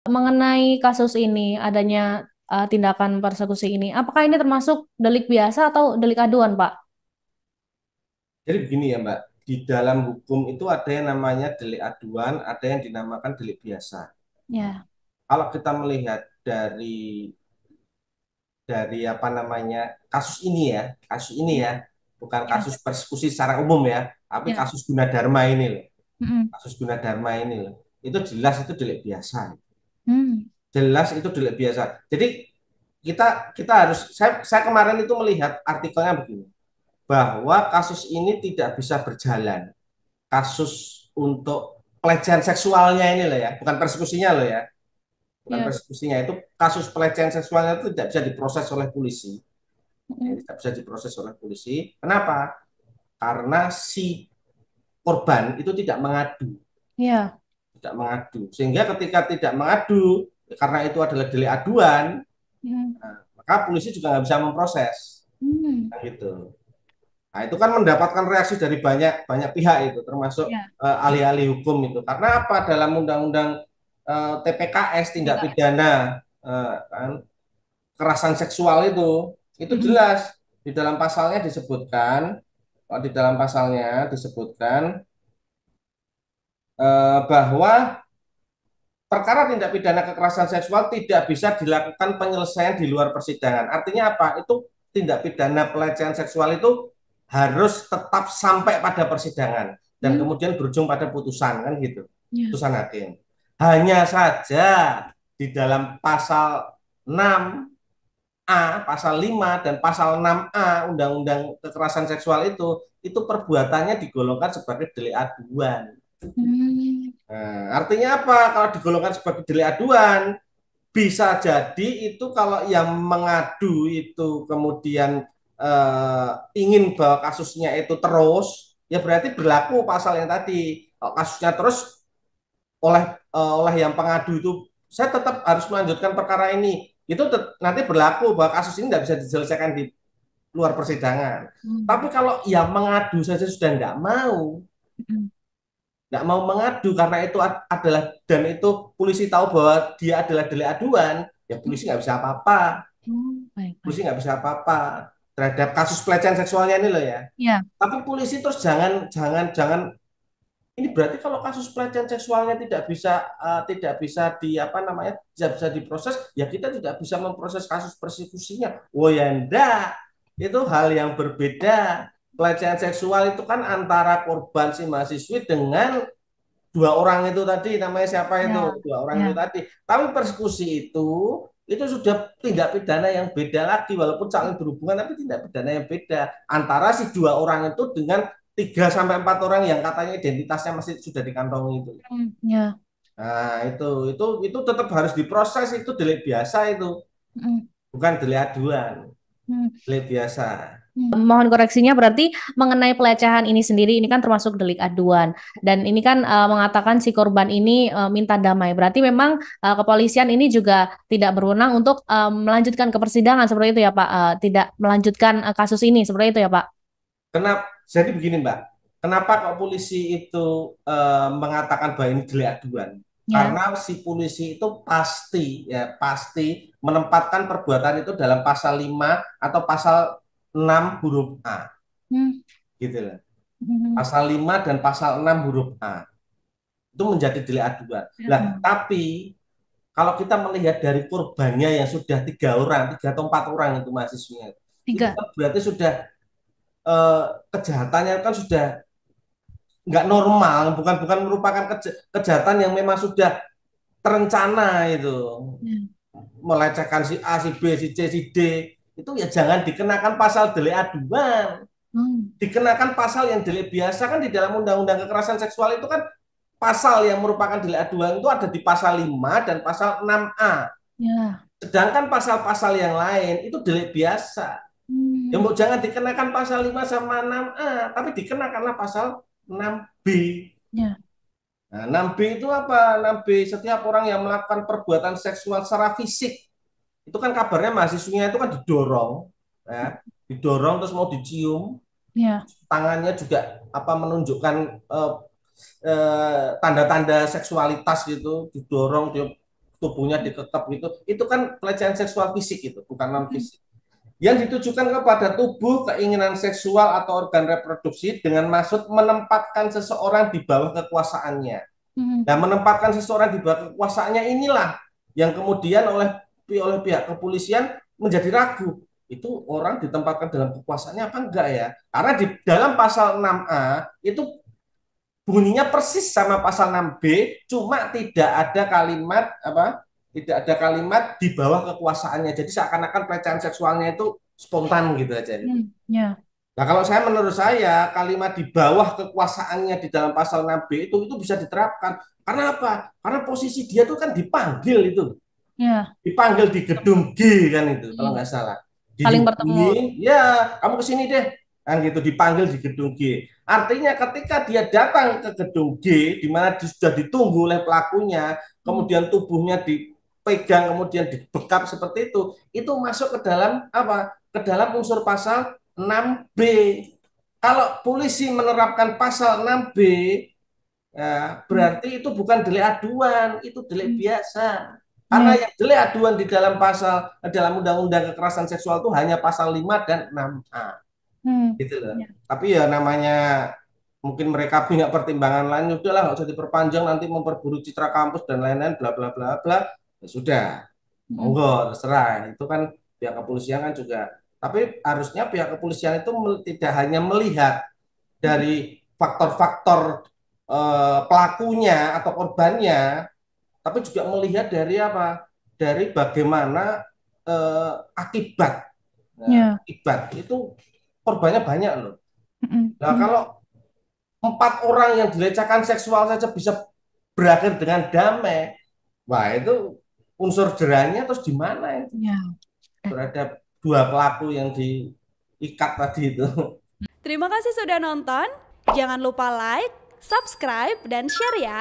Mengenai kasus ini, adanya tindakan persekusi ini, apakah ini termasuk delik biasa atau delik aduan, Pak? Jadi begini ya Mbak, di dalam hukum itu ada yang namanya delik aduan, ada yang dinamakan delik biasa. Ya, Kalau kita melihat dari apa namanya kasus ini ya, ya, bukan ya, kasus persekusi secara umum ya, tapi ya. kasus Gunadarma ini loh, Mm-mm. kasus Gunadarma ini loh, itu jelas itu delik biasa, Hmm. jelas itu delik biasa. Jadi kita harus, saya kemarin itu melihat artikelnya begini, bahwa kasus ini tidak bisa berjalan, kasus untuk pelecehan seksualnya ini loh ya, bukan persekusinya loh ya, bukan Ya. persekusinya itu kasus pelecehan seksualnya itu tidak bisa diproses oleh polisi, ya, Mm-mm. tidak bisa diproses oleh polisi. Kenapa? Karena si korban itu Ya. tidak mengadu, sehingga ketika tidak mengadu, karena itu adalah delik aduan, Mm. nah, maka polisi juga nggak bisa memproses, Hmm. nah, gitu. Nah, itu kan mendapatkan reaksi dari banyak banyak pihak itu, termasuk Ya. ahli-ahli hukum itu. Karena apa? Dalam undang-undang TPKS tindak PKS. pidana kan, kekerasan seksual itu Mm-mm. jelas di dalam pasalnya disebutkan, di dalam pasalnya disebutkan bahwa perkara tindak pidana kekerasan seksual tidak bisa dilakukan penyelesaian di luar persidangan. Artinya apa? Itu tindak pidana pelecehan seksual itu harus tetap sampai pada persidangan dan Hmm. kemudian berujung pada putusan kan gitu. Ya. Putusan hakim. Hanya saja di dalam pasal 6A, pasal 5 dan pasal 6A Undang-Undang Kekerasan Seksual itu perbuatannya digolongkan sebagai delik aduan. Hmm. Nah, artinya apa? Kalau digolongkan sebagai delik aduan, bisa jadi itu kalau yang mengadu itu kemudian ingin bahwa kasusnya itu terus, ya berarti berlaku pasal yang tadi. Kalau kasusnya terus oleh yang pengadu itu, saya tetap harus melanjutkan perkara ini. Itu nanti berlaku bahwa kasus ini tidak bisa diselesaikan di luar persidangan. Hmm. Tapi kalau yang mengadu saja sudah Mm. nggak mau mengadu karena itu adalah, dan itu polisi tahu bahwa dia adalah delik aduan, ya polisi nggak bisa apa-apa, Oh, baik-baik. polisi nggak bisa apa-apa terhadap kasus pelecehan seksualnya ini loh ya. Ya. Tapi polisi terus jangan jangan jangan ini berarti kalau kasus pelecehan seksualnya tidak bisa di apa namanya, tidak bisa diproses, ya kita tidak bisa memproses kasus persekusinya. Oh ya enggak, itu hal yang berbeda. Pelecehan seksual itu kan antara korban si mahasiswi dengan dua orang itu tadi, namanya siapa itu, Ya. dua orang itu Ya. tadi. Tapi persekusi itu sudah tindak pidana yang beda lagi, walaupun saling berhubungan tapi tindak pidana yang beda antara si dua orang itu dengan 3 sampai 4 orang yang katanya identitasnya masih sudah dikantongi itu. Hmm. Ya. Nah, itu tetap harus diproses, itu delik biasa itu, Mm. bukan delik aduan, Hmm. delik biasa. Mohon koreksinya berarti mengenai pelecehan ini sendiri ini kan termasuk delik aduan dan ini kan mengatakan si korban ini minta damai. Berarti memang kepolisian ini juga tidak berwenang untuk melanjutkan ke persidangan seperti itu ya Pak. Tidak melanjutkan kasus ini seperti itu ya Pak. Kenapa? Jadi begini Mbak, kenapa kok polisi itu mengatakan bahwa ini delik aduan? Ya. Karena si polisi itu pasti menempatkan perbuatan itu dalam pasal 5 atau pasal 6 huruf A, Hmm. gitu loh. Hmm. Pasal 5 dan pasal 6 huruf A itu menjadi delik aduan. Ya. Nah, tapi kalau kita melihat dari korbannya yang sudah 3 orang, 3 atau 4 orang itu mahasiswanya, itu Tiga. kan berarti sudah eh, kejahatannya kan sudah nggak normal, bukan bukan merupakan kejahatan yang memang sudah terencana itu, Ya. melecehkan si A, si B, si C, si D, itu ya jangan dikenakan pasal delik aduan, Hmm. dikenakan pasal yang delik biasa. Kan di dalam undang-undang kekerasan seksual itu kan pasal yang merupakan delik aduan itu ada di pasal 5 dan pasal 6A, Ya. sedangkan pasal-pasal yang lain itu delik biasa. Ya Hmm. mau jangan dikenakan pasal 5 sama 6A, tapi dikenakanlah pasal 6B. Ya. Nah, 6B itu apa? 6B, setiap orang yang melakukan perbuatan seksual secara fisik, itu kan kabarnya mahasiswinya itu kan didorong, ya, didorong terus mau dicium, Ya. tangannya juga apa menunjukkan tanda-tanda seksualitas gitu, didorong, tubuhnya dikekep gitu, itu kan pelecehan seksual fisik itu, bukan non fisik. Yang ditujukan kepada tubuh, keinginan seksual atau organ reproduksi dengan maksud menempatkan seseorang di bawah kekuasaannya. Nah, menempatkan seseorang di bawah kekuasaannya inilah yang kemudian oleh pihak kepolisian menjadi ragu. Itu orang ditempatkan dalam kekuasaannya apa enggak ya? Karena di dalam pasal 6A itu bunyinya persis sama pasal 6B, cuma tidak ada kalimat apa? Tidak ada kalimat di bawah kekuasaannya. Jadi seakan-akan pelecehan seksualnya itu spontan gitu aja. Ya. Nah, kalau menurut saya kalimat di bawah kekuasaannya di dalam pasal 6B itu bisa diterapkan. Karena apa? Karena posisi dia tuh kan dipanggil itu. Ya. Dipanggil di gedung G kan itu kalau nggak salah. Saling bertemu. Dihubungi, ya kamu kesini deh. Kan gitu dipanggil di gedung G. Artinya ketika dia datang ke gedung G di mana sudah ditunggu oleh pelakunya, kemudian tubuhnya dipegang, kemudian dibekap seperti itu masuk ke dalam apa? Ke dalam unsur pasal 6B. Kalau polisi menerapkan pasal 6B, ya, berarti itu bukan delik aduan, itu delik biasa. Karena yang delik aduan di dalam Undang-Undang Kekerasan Seksual itu hanya pasal 5 dan 6A. Gitu loh. Tapi ya namanya mungkin mereka punya pertimbangan lain, udahlah nggak usah diperpanjang nanti memperburuk citra kampus dan lain-lain bla bla bla bla. Ya sudah. Monggo terserah. Itu kan pihak kepolisian kan juga. Tapi harusnya pihak kepolisian itu tidak hanya melihat dari faktor-faktor pelakunya atau korbannya, tapi juga melihat dari apa? Dari bagaimana akibat. Nah, akibat itu korbannya banyak loh. Nah, kalau 4 orang yang dilecehkan seksual saja bisa berakhir dengan damai, wah itu unsur jerahnya terus di mana itu? Ya. Terhadap 2 pelaku yang diikat tadi itu. Terima kasih sudah nonton. Jangan lupa like, subscribe, dan share ya.